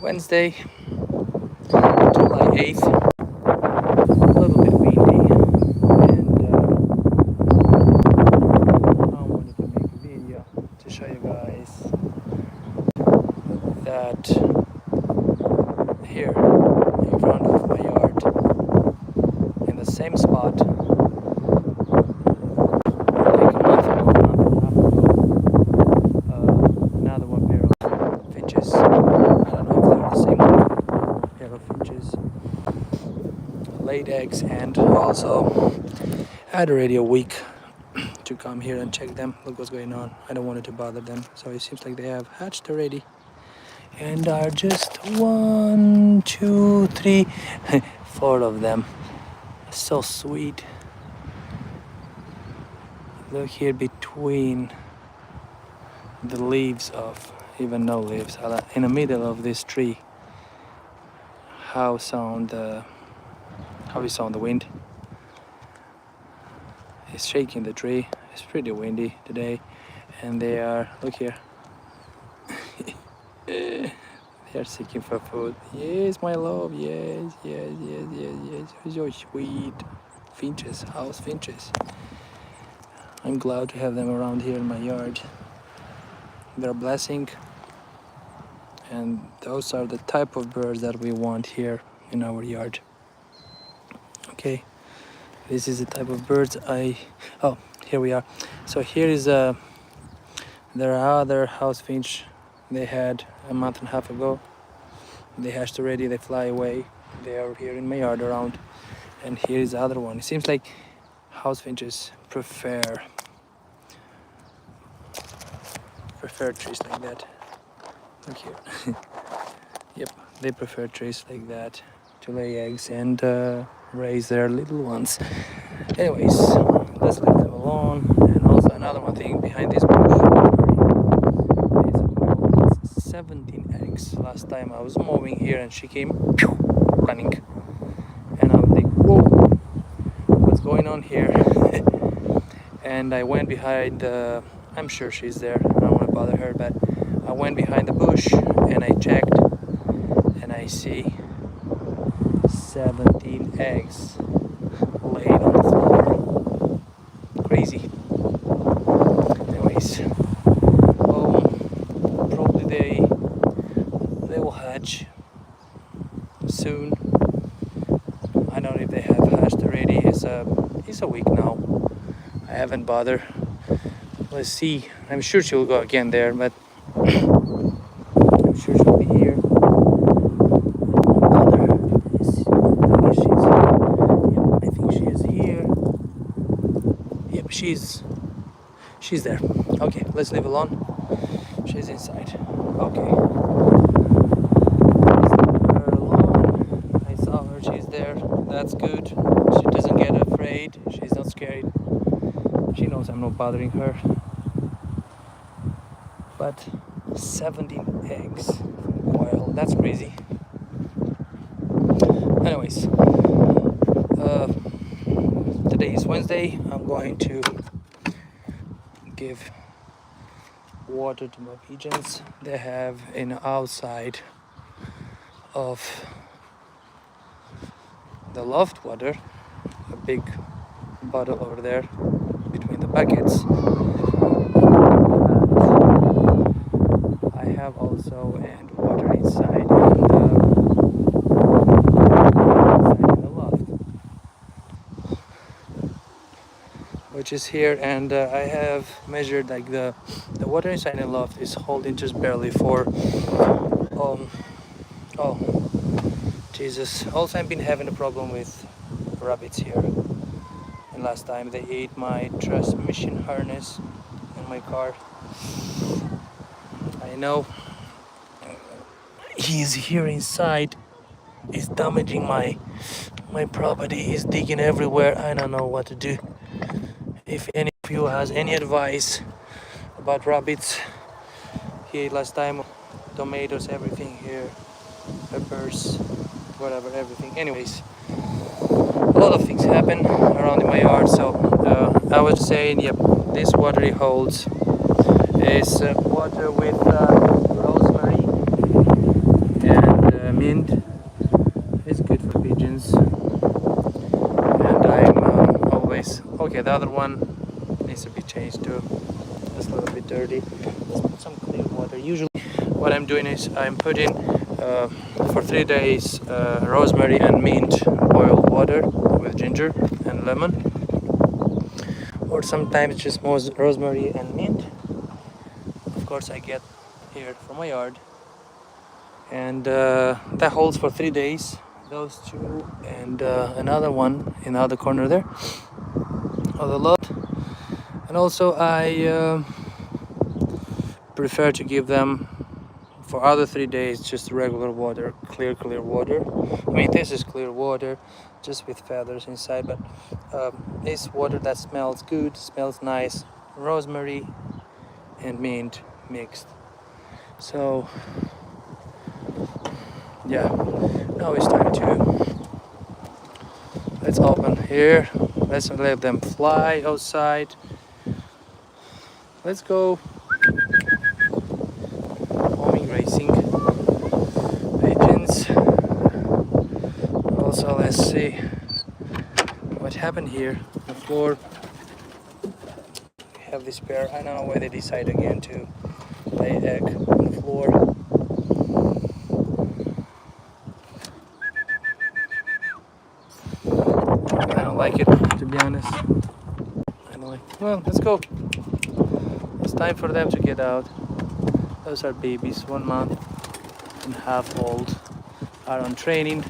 Wednesday, July 8th. A little bit windy, and I wanted to make a video to show you guys that here in front of my yard, in the same spot, like a month ago, another one pair of finches. I don't know if they're the same one. Pair of finches laid eggs, and also had already a week to come here and check them. Look what's going on. I don't want it to bother them, so it seems like they have hatched already, and are just 1, 2, 3, 4 of them. So sweet. Look here between the leaves of, even no leaves, in the middle of this tree, how we sound the wind. It's shaking the tree. It's pretty windy today, and they are, look here. They are seeking for food. Yes, my love. Yes. So sweet. Finches, house finches. I'm glad to have them around here in my yard. They're a blessing, and those are the type of birds that we want here in our yard. Okay, this is the type of birds oh, here we are. So here is their other house finch they had a month and a half ago. They hatched already. They fly away. They are here in my yard around. And here is the other one. It seems like house finches prefer trees like that. Look here. Yep, they prefer trees like that to lay eggs and raise their little ones. Anyways, let's leave them alone. And also another one thing behind this bush is 17 eggs. Last time I was mowing here and she came running, and I'm like, whoa, what's going on here? And I went behind, I'm sure she's there, I don't want to bother her, but I went behind the bush and I checked, and I see 17 eggs laid on the floor. Crazy. Anyways, probably they will hatch soon. I don't know if they have hatched already. It's a week now. I haven't bothered. Let's see. I'm sure she'll go again there, but I'm sure she'll be here. She's there. Okay, let's leave alone. She's inside. Okay. Let's leave her alone. I saw her. She's there. That's good. She doesn't get afraid. She's not scared. She knows I'm not bothering her. But 17 eggs from quail. That's crazy. Anyways, today is Wednesday. I'm going to give water to my pigeons. They have an outside of the loft water, a big bottle over there between the buckets. I have also and water inside in the loft, which is here, and I have measured like the water inside the loft is holding just barely for oh Jesus. Also, I've been having a problem with rabbits here, and last time they ate my transmission harness in my car. I know he's here inside. He's damaging my property. He's digging everywhere. I don't know what to do. If any of you has any advice about rabbits, he ate last time tomatoes, everything here, peppers, whatever, everything. Anyways, a lot of things happen around in my yard, so I was saying, yep, this water it holds is water with rosemary and Okay, the other one needs to be changed too. It's a little bit dirty. Let's put some clear water. Usually what I'm doing is I'm putting for 3 days rosemary and mint boiled water with ginger and lemon, or sometimes just more rosemary and mint. Of course I get here from my yard, and that holds for 3 days, those two, and another one in the other corner there of the lot. And also I prefer to give them for other 3 days just regular water, clear water. I mean, this is clear water just with feathers inside, but it's water that smells good, smells nice, rosemary and mint mixed. So yeah, now it's time to, let's open here, let's let them fly outside. Let's go homing racing pigeons. Also, let's see what happened here. The floor, we have this pair. I don't know why they decide again to lay egg on the floor. I don't like it, to be honest. I don't like. Well, let's go. It's time for them to get out. Those are babies, 1 month and a half old, are on training.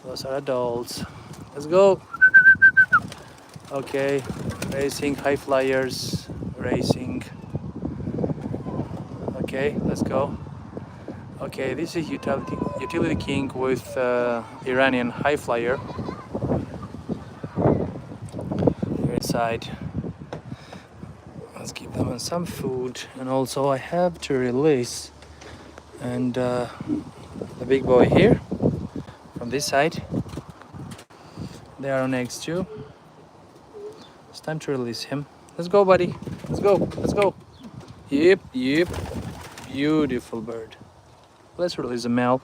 Those are adults. Let's go. Okay, racing, high flyers, racing. Okay, let's go. Okay, this is utility king with Iranian high flyer. Here inside. Let's give them some food, and also I have to release and the big boy here from this side. They are on eggs too. It's time to release him. Let's go, buddy. Let's go. Let's go. Yep. Beautiful bird. Let's release the male.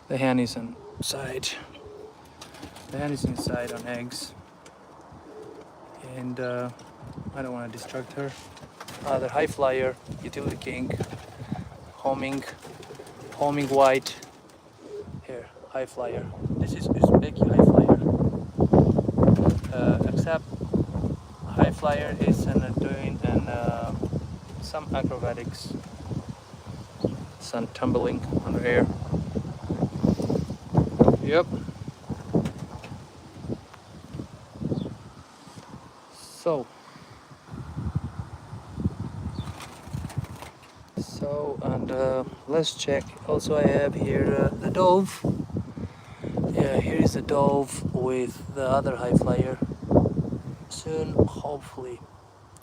The hen is inside. The hen is inside on eggs. And I don't want to distract her. Other high flyer, utility king, homing white. Here, high flyer. This is Uzbeki high flyer. Except high flyer is doing some acrobatics, some tumbling on her air. Yep. So and let's check. Also, I have here the dove. Yeah, here is the dove with the other high flyer. Soon, hopefully,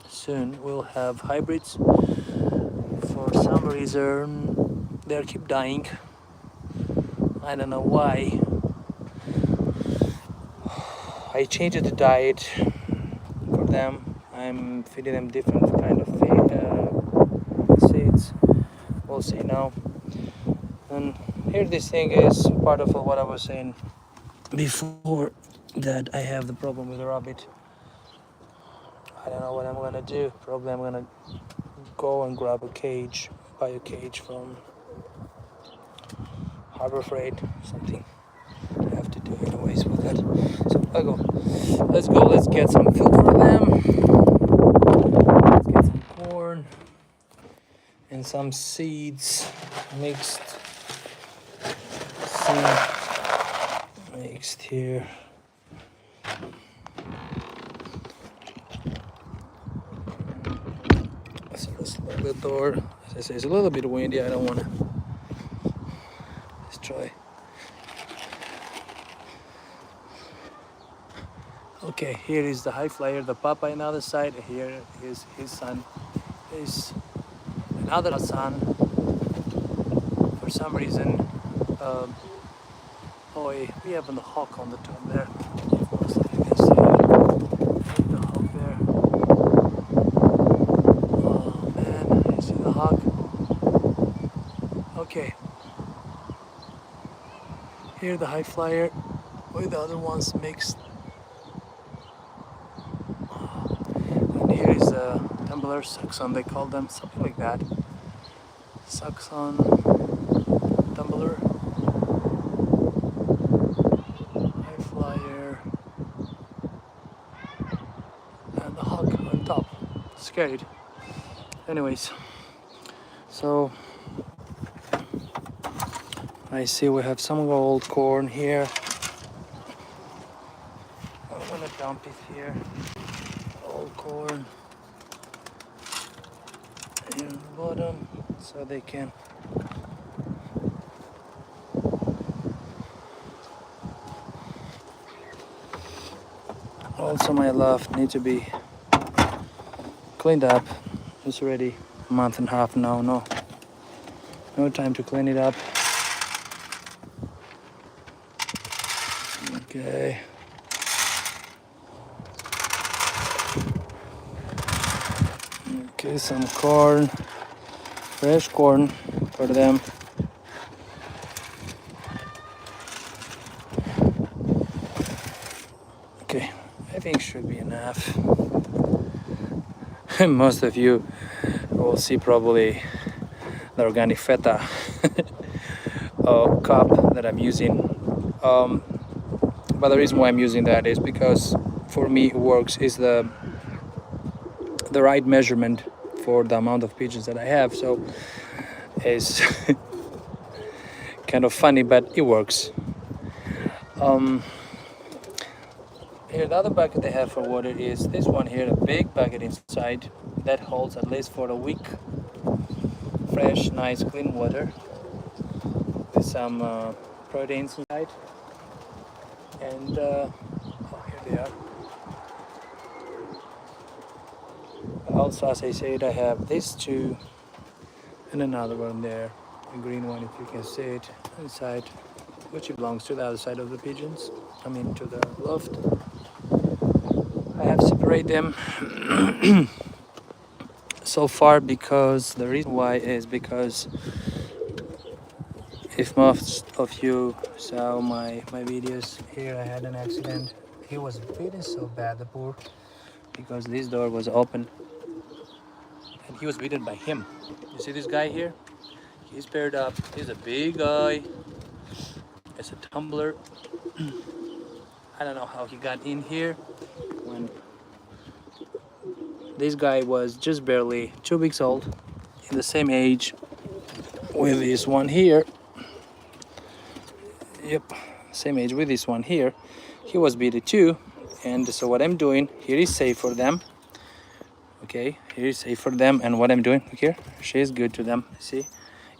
soon we'll have hybrids. For some reason, they keep dying. I don't know why. I changed the diet for them. I'm feeding them different kind of seeds. We'll see now. And here this thing is part of what I was saying before, that I have the problem with the rabbit. I don't know what I'm gonna do. Probably I'm gonna go and grab a cage, buy a cage from Harbor Freight, something. I have to do anyways with that. So I go. Let's go. Let's get some food for them. Let's get some corn and some seeds mixed. Mixed here. So let's lock the door. As I say, it's a little bit windy. I don't want to. Let's try. Okay, here is the high flyer, the papa on the other side. Here is his son. Is another son. For some reason, we have the hawk on the top there. So you can see the hawk there. Oh man, you see the hawk? Okay. Here the high flyer with the other ones mixed. tumblers, sucks-on they call them, something like that. Sucks-on tumbler, high flyer, and the hawk on top. Scared. Anyways, so I see we have some old corn here. I'm gonna dump it here. Old corn in the bottom so they can also my loft need to be cleaned up. It's already a month and a half now. No time to clean it up. Okay. Okay, some corn, fresh corn for them. Okay, I think should be enough. Most of you will see probably the organic feta cup that I'm using. But the reason why I'm using that is because for me it works is the right measurement for the amount of pigeons that I have. So it's kind of funny, but it works. Here the other bucket they have for water is this one here, a big bucket inside that holds at least for a week fresh, nice, clean water with some proteins inside. And oh, here they are. Also, as I said, I have these two and another one there, a green one, if you can see it inside, which belongs to the other side of the pigeons. I mean, to the loft. I have separated them so far because the reason why is because if most of you saw my videos here, I had an accident. He was beaten so bad, the poor, because this door was open and he was beaten by him. You see this guy here? He's paired up. He's a big guy. It's a tumbler. I don't know how he got in here when this guy was just barely 2 weeks old, in the same age with this one here. Yep, same age with this one here. He was beaten too, and so what I'm doing here is safe for them. Okay, here is safe for them, and what I'm doing here, she is good to them. See,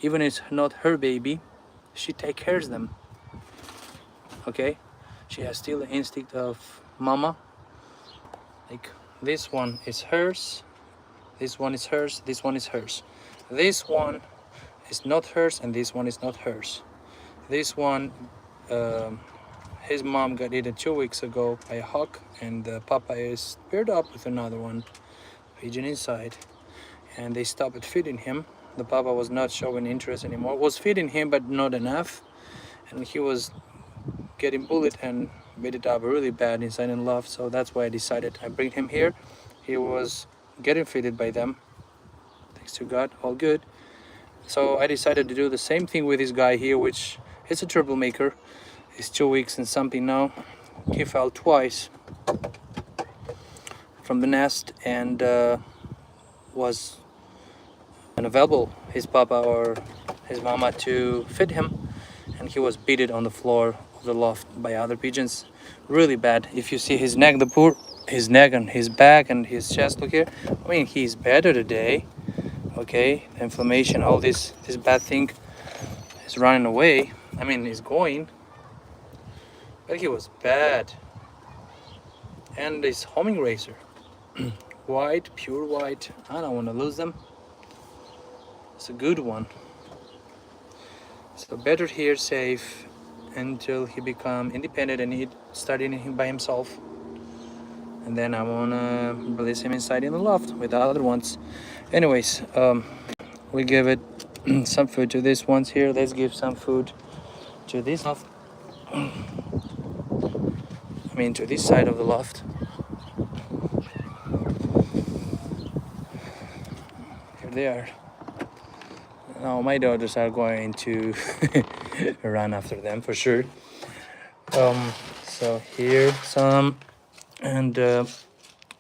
even if it's not her baby, she takes care of them. Okay, she has still the instinct of mama. Like this one is hers, this one is hers, this one is hers. This one is not hers, and this one is not hers. This one, his mom got eaten 2 weeks ago by a hawk, and the papa is paired up with another one, pigeon inside, and they stopped feeding him. The papa was not showing interest anymore, was feeding him but not enough, and he was getting bullied and beat it up really bad inside in love. So that's why I decided I bring him here. He was getting fed by them, thanks to God, all good. So I decided to do the same thing with this guy here, which is a troublemaker. He's 2 weeks and something now. He fell twice from the nest and was unavailable, his papa or his mama, to feed him, and he was beaten on the floor of the loft by other pigeons really bad. If you see his neck, the poor, his neck and his back and his chest, look here. I mean, he's better today. Okay, the inflammation, all this bad thing is running away. I mean, he's going, but he was bad. And this homing racer, white, pure white, I don't want to lose them. It's a good one. So better here, safe, until he become independent and he start eating him by himself. And then I want to release him inside in the loft with the other ones. Anyways, we give it some food to these ones here. Let's give some food to this loft. I mean, to this side of the loft. they are. Now my daughters are going to run after them for sure. So here some, and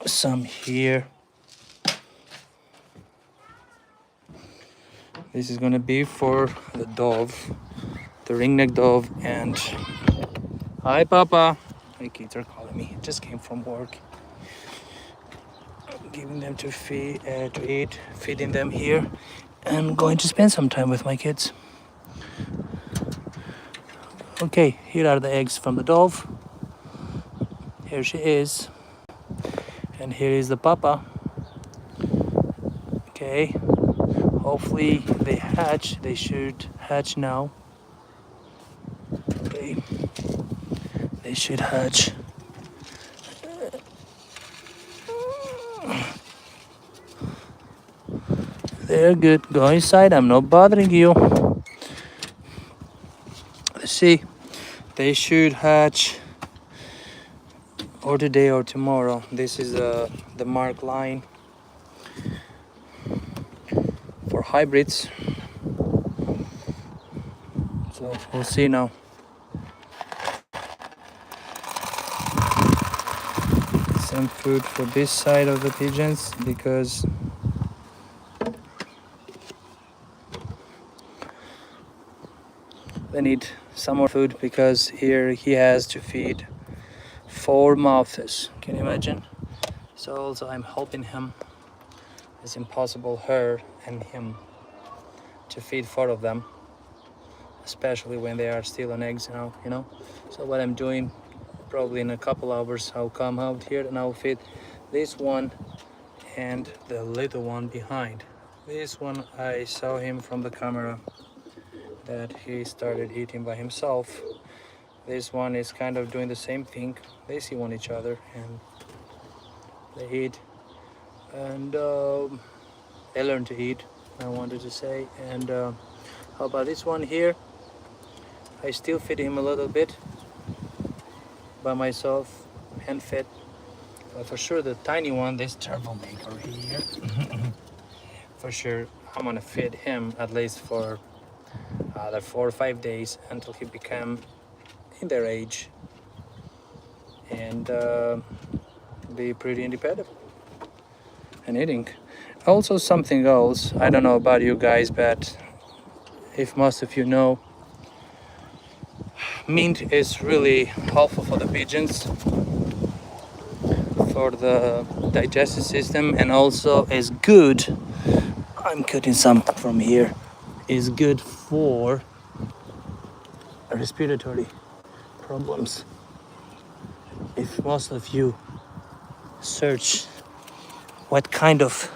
some here. This is gonna be for the dove, the ringneck dove. And hi, Papa. My kids are calling me. Just came from work. Giving them to eat, feeding them here, and going to spend some time with my kids. Okay, here are the eggs from the dove. Here she is, and here is the papa. Okay, hopefully they hatch. They should hatch now. Okay, they should hatch. They're good. Go inside. I'm not bothering you. Let's see. They should hatch or today or tomorrow. This is the mark line for hybrids. So we'll see now. Some food for this side of the pigeons because they need some more food, because here he has to feed 4 mouths. Can you imagine? So also I'm helping him. It's impossible, her and him, to feed 4 of them, especially when they are still on eggs now, you know. So what I'm doing, probably in a couple hours I'll come out here and I'll feed this one and the little one behind. This one I saw him from the camera that he started eating by himself. This one is kind of doing the same thing. They see one each other and they eat, and they learn to eat, I wanted to say. And how about this one here? I still feed him a little bit by myself, hand fed. But for sure the tiny one, this troublemaker here, for sure I'm gonna feed him at least for the 4 or 5 days until he become in their age and be pretty independent and eating. Also something else, I don't know about you guys, but if most of you know, mint is really helpful for the pigeons, for the digestive system, and also is good, I'm cutting some from here, is good for respiratory problems. If most of you search what kind of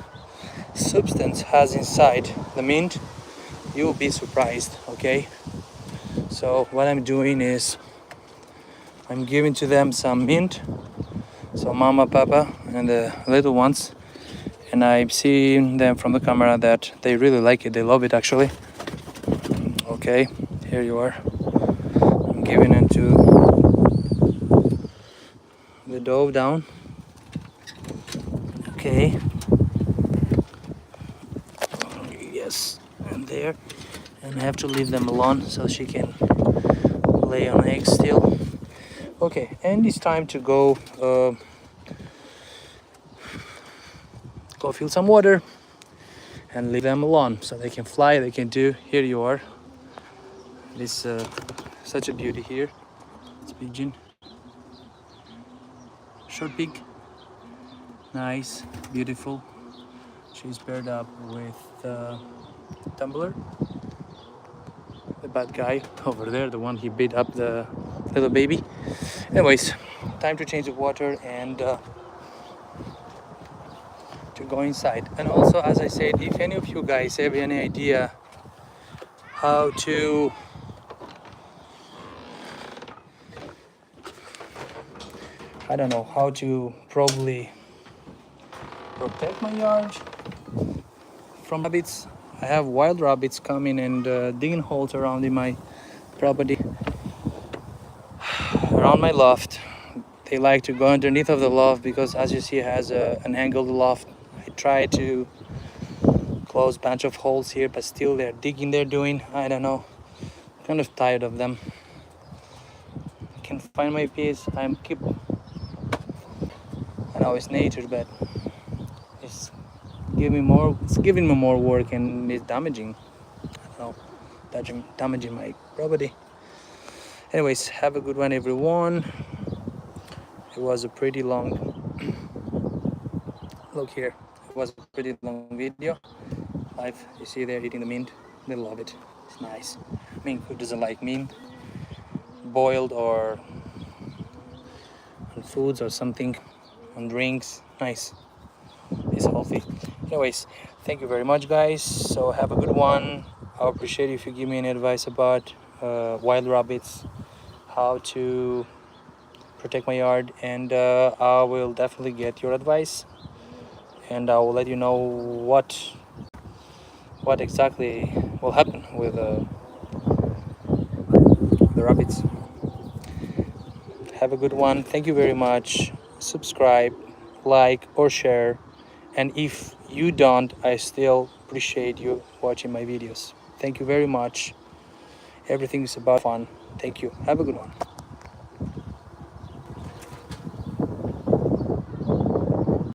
substance has inside the mint, you will be surprised. Okay, so what I'm doing is I'm giving to them some mint, so mama, papa, and the little ones, and I'm seeing them from the camera that they really like it. They love it actually. Okay, here you are. I'm giving it to the dove down. Okay. Yes, and there. And I have to leave them alone so she can lay on eggs still. Okay, and it's time to go fill some water and leave them alone so they can fly. They can do. Here you are. This such a beauty here. It's pigeon. Short beak. Nice, beautiful. She's paired up with Tumbler, the bad guy over there, the one he beat up the little baby. Anyways, time to change the water and to go inside. And also, as I said, if any of you guys have any idea how to how to probably protect my yard from rabbits. I have wild rabbits coming and digging holes around in my property, around my loft. They like to go underneath of the loft because, as you see, it has an angled loft. I try to close bunch of holes here, but still they're digging, they're doing, I don't know, kind of tired of them. I can find my peace. I know it's nature, but it's giving me more work, and it's damaging, I don't know, damaging my property. Anyways, have a good one, everyone. It was a pretty long look here. It was a pretty long video. You see they're eating the mint. They love it. It's nice. I mean, who doesn't like mint? Boiled or on foods or something, on drinks. Nice. It's healthy. Anyways, thank you very much, guys. So have a good one. I appreciate if you give me any advice about wild rabbits, how to protect my yard, and I will definitely get your advice, and I will let you know what exactly will happen with the rabbits. Have a good one. Thank you very much. Subscribe, like, or share. And if you don't, I still appreciate you watching my videos. Thank you very much. Everything is about fun. Thank you. Have a good one.